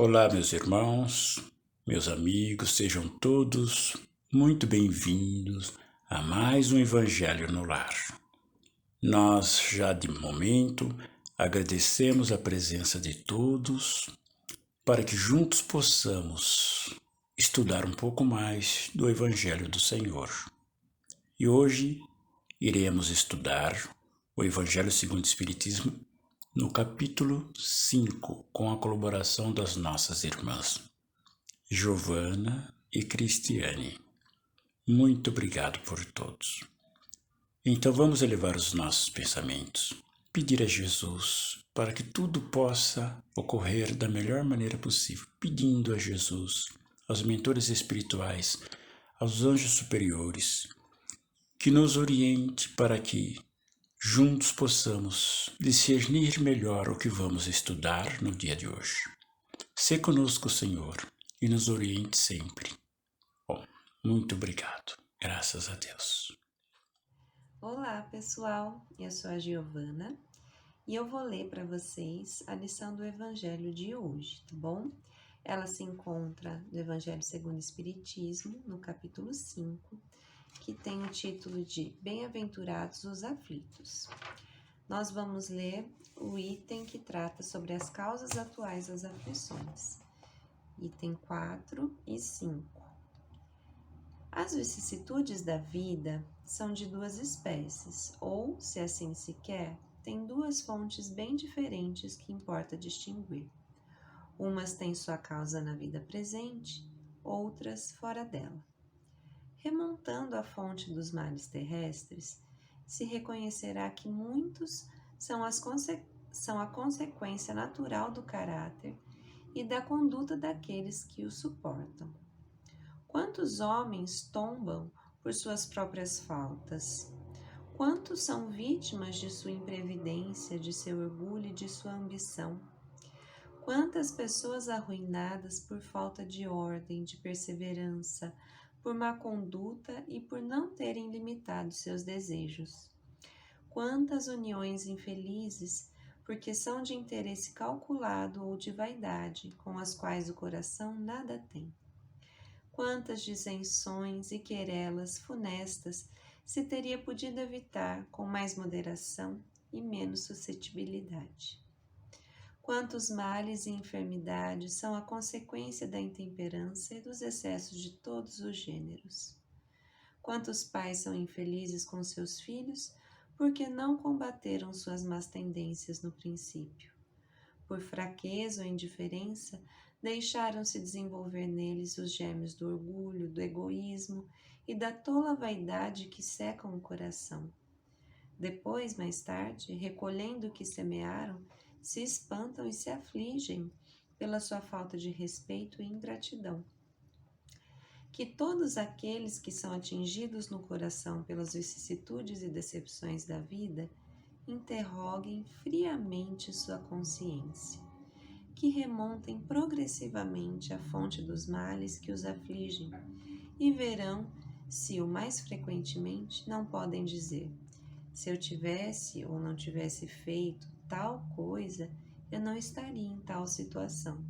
Olá, meus irmãos, meus amigos, sejam todos muito bem-vindos a mais um Evangelho no Lar. Nós, já de momento, agradecemos a presença de todos para que juntos possamos estudar um pouco mais do Evangelho do Senhor. E hoje iremos estudar o Evangelho segundo o Espiritismo no capítulo 5, com a colaboração das nossas irmãs Giovana e Cristiane. Muito obrigado por todos. Então vamos elevar os nossos pensamentos, pedir a Jesus para que tudo possa ocorrer da melhor maneira possível, pedindo a Jesus, aos mentores espirituais, aos anjos superiores, que nos oriente para que juntos possamos discernir melhor o que vamos estudar no dia de hoje. Sê conosco, Senhor, e nos oriente sempre. Bom, muito obrigado. Graças a Deus. Olá, pessoal. Eu sou a Giovana e eu vou ler para vocês a lição do Evangelho de hoje, tá bom? Ela se encontra no Evangelho segundo o Espiritismo, no capítulo 5, que tem o título de Bem-aventurados os aflitos. Nós vamos ler o item que trata sobre as causas atuais das aflições, item 4 e 5. As vicissitudes da vida são de duas espécies, ou, se assim se quer, têm duas fontes bem diferentes que importa distinguir. Umas têm sua causa na vida presente, outras fora dela. Remontando à fonte dos males terrestres, se reconhecerá que muitos são a consequência natural do caráter e da conduta daqueles que o suportam. Quantos homens tombam por suas próprias faltas? Quantos são vítimas de sua imprevidência, de seu orgulho e de sua ambição? Quantas pessoas arruinadas por falta de ordem, de perseverança, por má conduta e por não terem limitado seus desejos? Quantas uniões infelizes, porque são de interesse calculado ou de vaidade, com as quais o coração nada tem? Quantas dissenções e querelas funestas se teria podido evitar com mais moderação e menos suscetibilidade? Quantos males e enfermidades são a consequência da intemperança e dos excessos de todos os gêneros? Quantos pais são infelizes com seus filhos porque não combateram suas más tendências no princípio? Por fraqueza ou indiferença, deixaram-se desenvolver neles os germes do orgulho, do egoísmo e da tola vaidade que secam o coração. Depois, mais tarde, recolhendo o que semearam, se espantam e se afligem pela sua falta de respeito e ingratidão. Que todos aqueles que são atingidos no coração pelas vicissitudes e decepções da vida interroguem friamente sua consciência, que remontem progressivamente à fonte dos males que os afligem e verão se o mais frequentemente não podem dizer: se eu tivesse ou não tivesse feito tal coisa, eu não estaria em tal situação.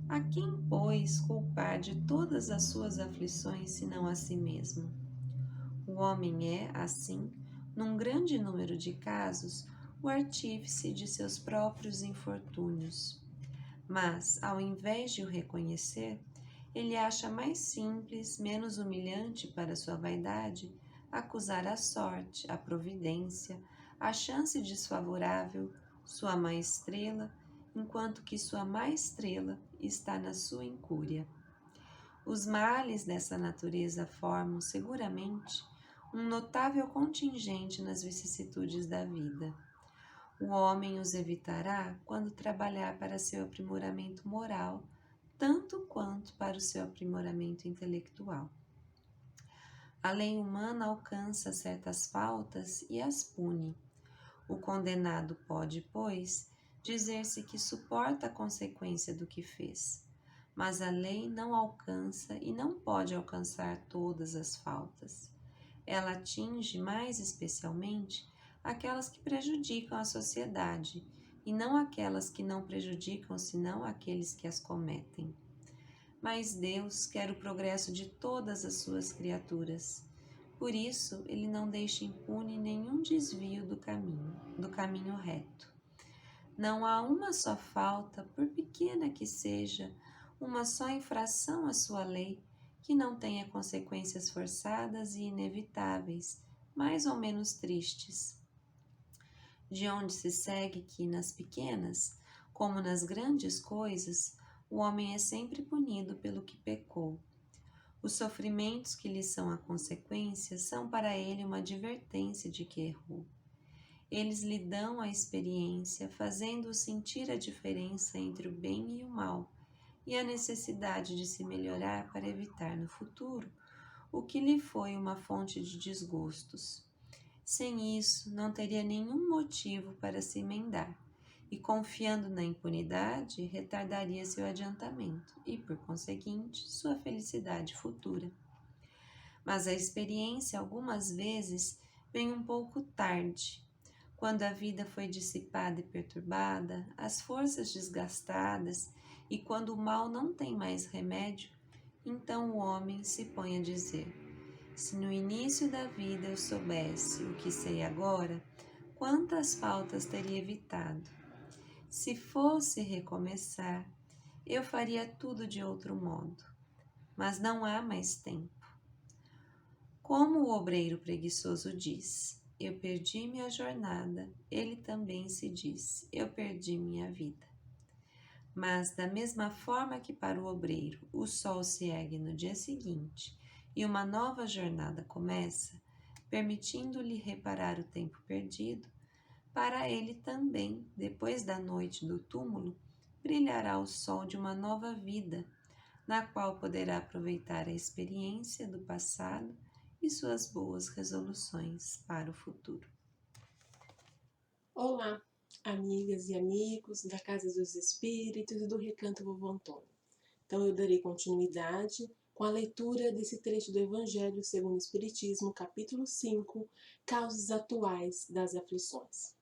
A quem, pois, culpar de todas as suas aflições senão a si mesmo? O homem é, assim, num grande número de casos, o artífice de seus próprios infortúnios. Mas, ao invés de o reconhecer, ele acha mais simples, menos humilhante para sua vaidade, acusar a sorte, a providência, a chance desfavorável, sua má estrela, enquanto que sua má estrela está na sua incúria. Os males dessa natureza formam, seguramente, um notável contingente nas vicissitudes da vida. O homem os evitará quando trabalhar para seu aprimoramento moral, tanto quanto para o seu aprimoramento intelectual. A lei humana alcança certas faltas e as pune. O condenado pode, pois, dizer-se que suporta a consequência do que fez, mas a lei não alcança e não pode alcançar todas as faltas. Ela atinge mais especialmente aquelas que prejudicam a sociedade e não aquelas que não prejudicam senão aqueles que as cometem. Mas Deus quer o progresso de todas as suas criaturas. Por isso, ele não deixa impune nenhum desvio do caminho reto. Não há uma só falta, por pequena que seja, uma só infração à sua lei, que não tenha consequências forçadas e inevitáveis, mais ou menos tristes. De onde se segue que, nas pequenas, como nas grandes coisas, o homem é sempre punido pelo que pecou. Os sofrimentos que lhe são a consequência são para ele uma advertência de que errou. Eles lhe dão a experiência, fazendo-o sentir a diferença entre o bem e o mal, e a necessidade de se melhorar para evitar no futuro o que lhe foi uma fonte de desgostos. Sem isso, não teria nenhum motivo para se emendar, e confiando na impunidade, retardaria seu adiantamento e, por conseguinte, sua felicidade futura. Mas a experiência, algumas vezes, vem um pouco tarde, quando a vida foi dissipada e perturbada, as forças desgastadas, e quando o mal não tem mais remédio, então o homem se põe a dizer: se no início da vida eu soubesse o que sei agora, quantas faltas teria evitado? Se fosse recomeçar, eu faria tudo de outro modo. Mas não há mais tempo. Como o obreiro preguiçoso diz: eu perdi minha jornada, ele também se diz: eu perdi minha vida. Mas, da mesma forma que para o obreiro o sol se ergue no dia seguinte e uma nova jornada começa, permitindo-lhe reparar o tempo perdido, para ele também, depois da noite do túmulo, brilhará o sol de uma nova vida, na qual poderá aproveitar a experiência do passado e suas boas resoluções para o futuro. Olá, amigas e amigos da Casa dos Espíritos e do Recanto Vovô Antônio. Então eu darei continuidade com a leitura desse trecho do Evangelho segundo o Espiritismo, capítulo 5, Causas Atuais das Aflições.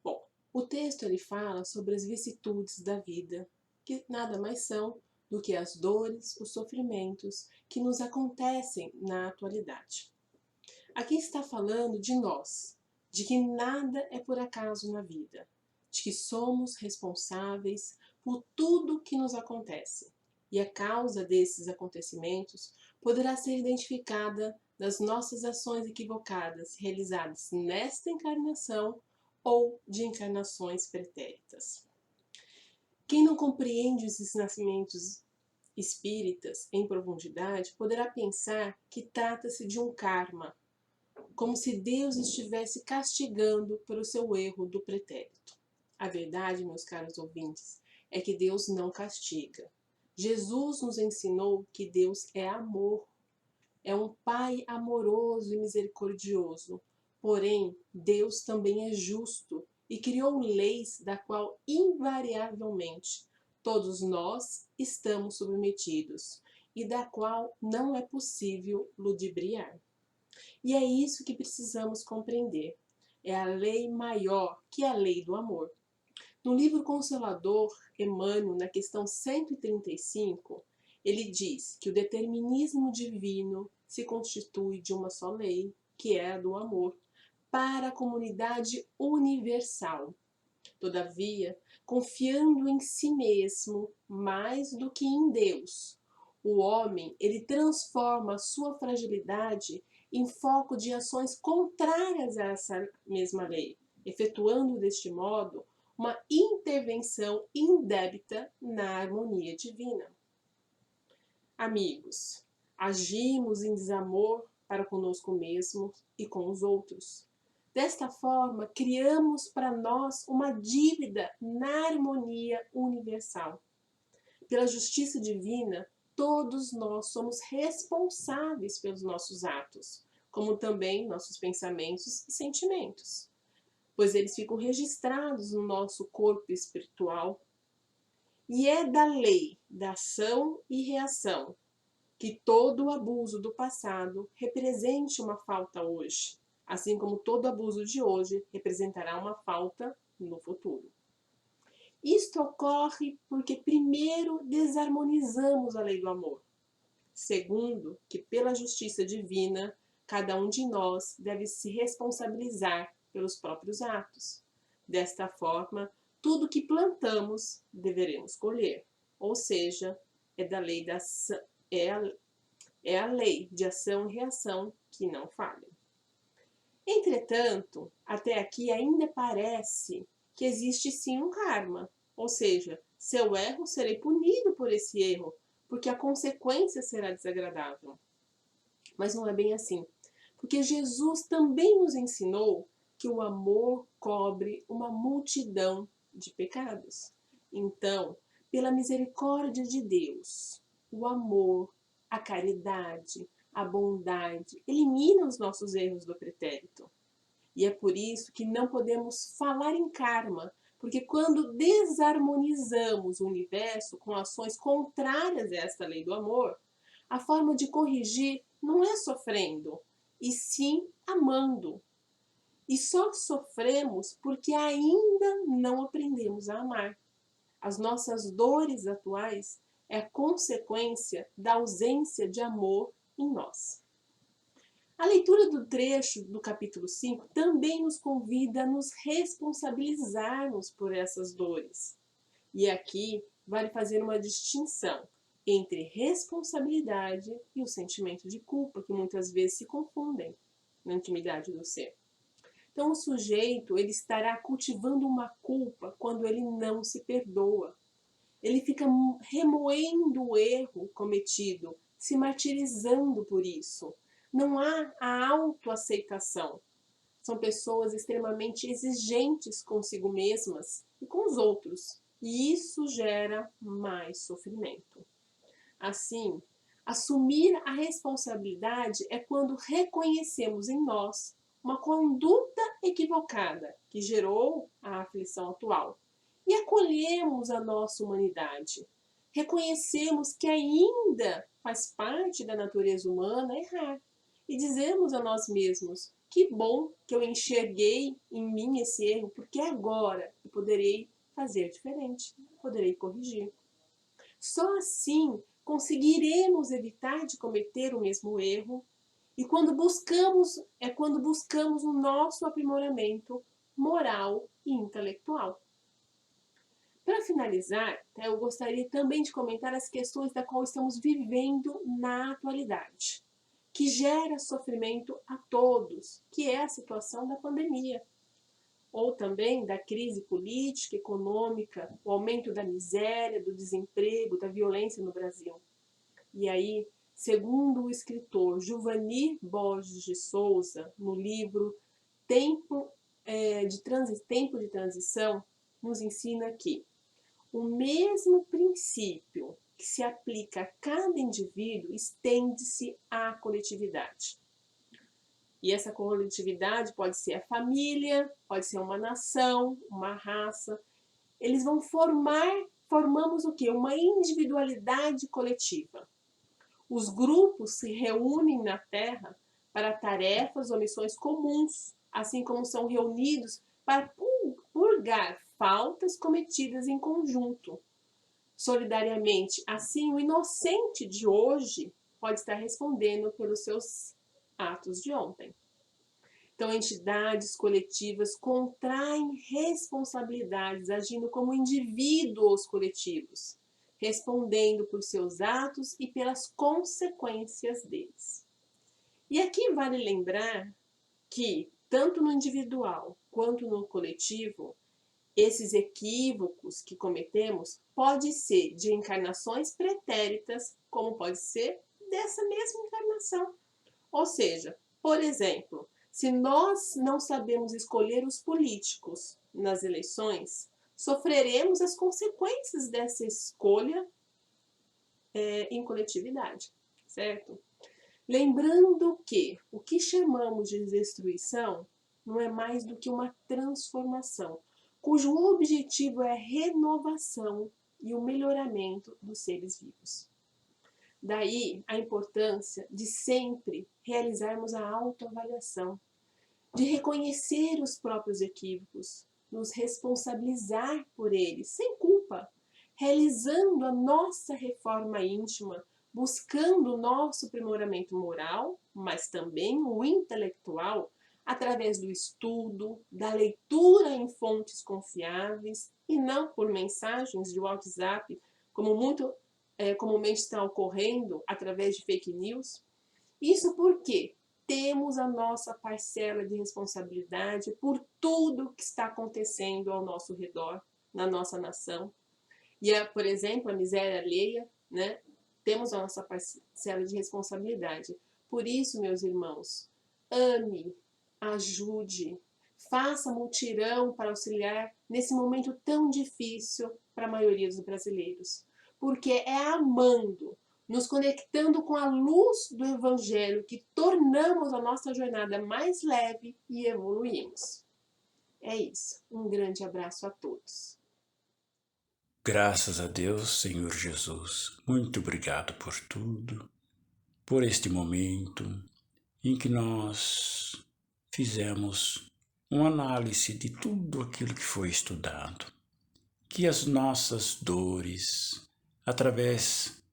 Bom, o texto ele fala sobre as vicissitudes da vida, que nada mais são do que as dores, os sofrimentos que nos acontecem na atualidade. Aqui está falando de nós, de que nada é por acaso na vida, de que somos responsáveis por tudo que nos acontece. E a causa desses acontecimentos poderá ser identificada nas nossas ações equivocadas realizadas nesta encarnação ou de encarnações pretéritas. Quem não compreende os ensinamentos espíritas em profundidade poderá pensar que trata-se de um karma, como se Deus estivesse castigando pelo seu erro do pretérito. A verdade, meus caros ouvintes, é que Deus não castiga. Jesus nos ensinou que Deus é amor, é um Pai amoroso e misericordioso. Porém, Deus também é justo e criou leis da qual invariavelmente todos nós estamos submetidos e da qual não é possível ludibriar. E é isso que precisamos compreender. É a lei maior que a lei do amor. No livro Consolador, Emmanuel, na questão 135, ele diz que o determinismo divino se constitui de uma só lei, que é a do amor, para a comunidade universal. Todavia, confiando em si mesmo mais do que em Deus, o homem ele transforma a sua fragilidade em foco de ações contrárias a essa mesma lei, efetuando deste modo uma intervenção indébita na harmonia divina. Amigos, agimos em desamor para conosco mesmos e com os outros. Desta forma, criamos para nós uma dívida na harmonia universal. Pela justiça divina, todos nós somos responsáveis pelos nossos atos, como também nossos pensamentos e sentimentos, pois eles ficam registrados no nosso corpo espiritual. E é da lei da ação e reação que todo abuso do passado represente uma falta hoje, assim como todo abuso de hoje representará uma falta no futuro. Isto ocorre porque, primeiro, desarmonizamos a lei do amor. Segundo, que pela justiça divina, cada um de nós deve se responsabilizar pelos próprios atos. Desta forma, tudo que plantamos deveremos colher, ou seja, é a lei de ação e reação que não falha. Entretanto, até aqui ainda parece que existe sim um karma, ou seja, se eu erro, serei punido por esse erro, porque a consequência será desagradável. Mas não é bem assim, porque Jesus também nos ensinou que o amor cobre uma multidão de pecados. Então, pela misericórdia de Deus, o amor, a caridade, a bondade elimina os nossos erros do pretérito. E é por isso que não podemos falar em karma, porque quando desarmonizamos o universo com ações contrárias a esta lei do amor, a forma de corrigir não é sofrendo, e sim amando. E só sofremos porque ainda não aprendemos a amar. As nossas dores atuais é a consequência da ausência de amor em nós. A leitura do trecho do capítulo 5 também nos convida a nos responsabilizarmos por essas dores. E aqui vale fazer uma distinção entre responsabilidade e o sentimento de culpa, que muitas vezes se confundem na intimidade do ser. Então, o sujeito ele estará cultivando uma culpa quando ele não se perdoa. Ele fica remoendo o erro cometido, se martirizando por isso. Não há a autoaceitação. São pessoas extremamente exigentes consigo mesmas e com os outros. E isso gera mais sofrimento. Assim, assumir a responsabilidade é quando reconhecemos em nós uma conduta equivocada que gerou a aflição atual e acolhemos a nossa humanidade. Reconhecemos que ainda faz parte da natureza humana errar e dizemos a nós mesmos: que bom que eu enxerguei em mim esse erro, porque agora eu poderei fazer diferente, poderei corrigir. Só assim conseguiremos evitar de cometer o mesmo erro. E quando buscamos o nosso aprimoramento moral e intelectual. Para finalizar, eu gostaria também de comentar as questões da qual estamos vivendo na atualidade, que gera sofrimento a todos, que é a situação da pandemia, ou também da crise política, econômica, o aumento da miséria, do desemprego, da violência no Brasil. E aí, segundo o escritor Juvanir Borges de Souza, no livro Tempo de Transição, nos ensina que o mesmo princípio que se aplica a cada indivíduo estende-se à coletividade. E essa coletividade pode ser a família, pode ser uma nação, uma raça. Eles vão formamos o quê? Uma individualidade coletiva. Os grupos se reúnem na Terra para tarefas ou missões comuns, assim como são reunidos para purgar faltas cometidas em conjunto, solidariamente. Assim, o inocente de hoje pode estar respondendo pelos seus atos de ontem. Então, entidades coletivas contraem responsabilidades, agindo como indivíduos coletivos, respondendo por seus atos e pelas consequências deles. E aqui vale lembrar que, tanto no individual quanto no coletivo, esses equívocos que cometemos pode ser de encarnações pretéritas, como pode ser dessa mesma encarnação. Ou seja, por exemplo, se nós não sabemos escolher os políticos nas eleições, sofreremos as consequências dessa escolha em coletividade, certo? Lembrando que o que chamamos de destruição não é mais do que uma transformação, cujo objetivo é a renovação e o melhoramento dos seres vivos. Daí a importância de sempre realizarmos a autoavaliação, de reconhecer os próprios equívocos, nos responsabilizar por eles, sem culpa, realizando a nossa reforma íntima, buscando o nosso aprimoramento moral, mas também o intelectual, através do estudo, da leitura em fontes confiáveis e não por mensagens de WhatsApp, como muito comumente está ocorrendo através de fake news. Isso porque temos a nossa parcela de responsabilidade por tudo que está acontecendo ao nosso redor, na nossa nação. E, por exemplo, a miséria alheia, né? Temos a nossa parcela de responsabilidade. Por isso, meus irmãos, ame, ajude, faça mutirão para auxiliar nesse momento tão difícil para a maioria dos brasileiros. Porque é amando, nos conectando com a luz do Evangelho, que tornamos a nossa jornada mais leve e evoluímos. É isso. Um grande abraço a todos. Graças a Deus, Senhor Jesus, muito obrigado por tudo, por este momento em que nós fizemos uma análise de tudo aquilo que foi estudado. Que as nossas dores, através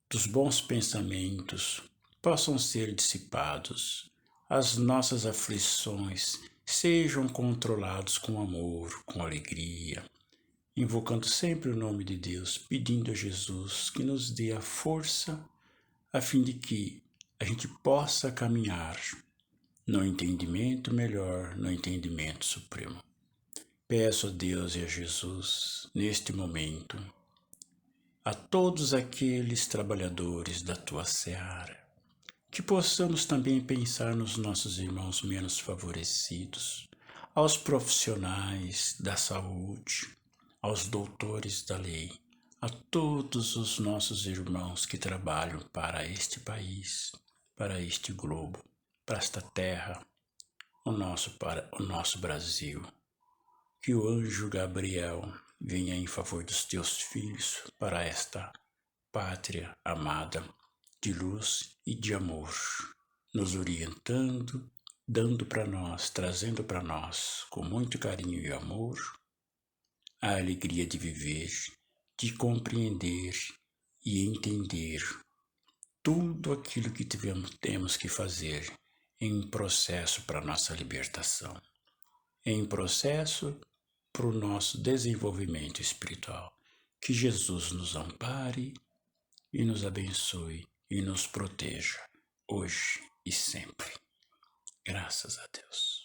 dos bons pensamentos, possam ser dissipados, as nossas aflições sejam controlados com amor, com alegria, invocando sempre o nome de Deus, pedindo a Jesus que nos dê a força a fim de que a gente possa caminhar no entendimento melhor, no entendimento supremo. Peço a Deus e a Jesus, neste momento, a todos aqueles trabalhadores da Tua seara, que possamos também pensar nos nossos irmãos menos favorecidos, aos profissionais da saúde, aos doutores da lei, a todos os nossos irmãos que trabalham para este país, para este globo, para esta terra, para o nosso Brasil. Que o anjo Gabriel venha em favor dos teus filhos para esta pátria amada de luz e de amor, nos orientando, dando para nós, trazendo para nós, com muito carinho e amor, a alegria de viver, de compreender e entender tudo aquilo que temos que fazer em processo para a nossa libertação, em processo para o nosso desenvolvimento espiritual. Que Jesus nos ampare e nos abençoe e nos proteja, hoje e sempre. Graças a Deus.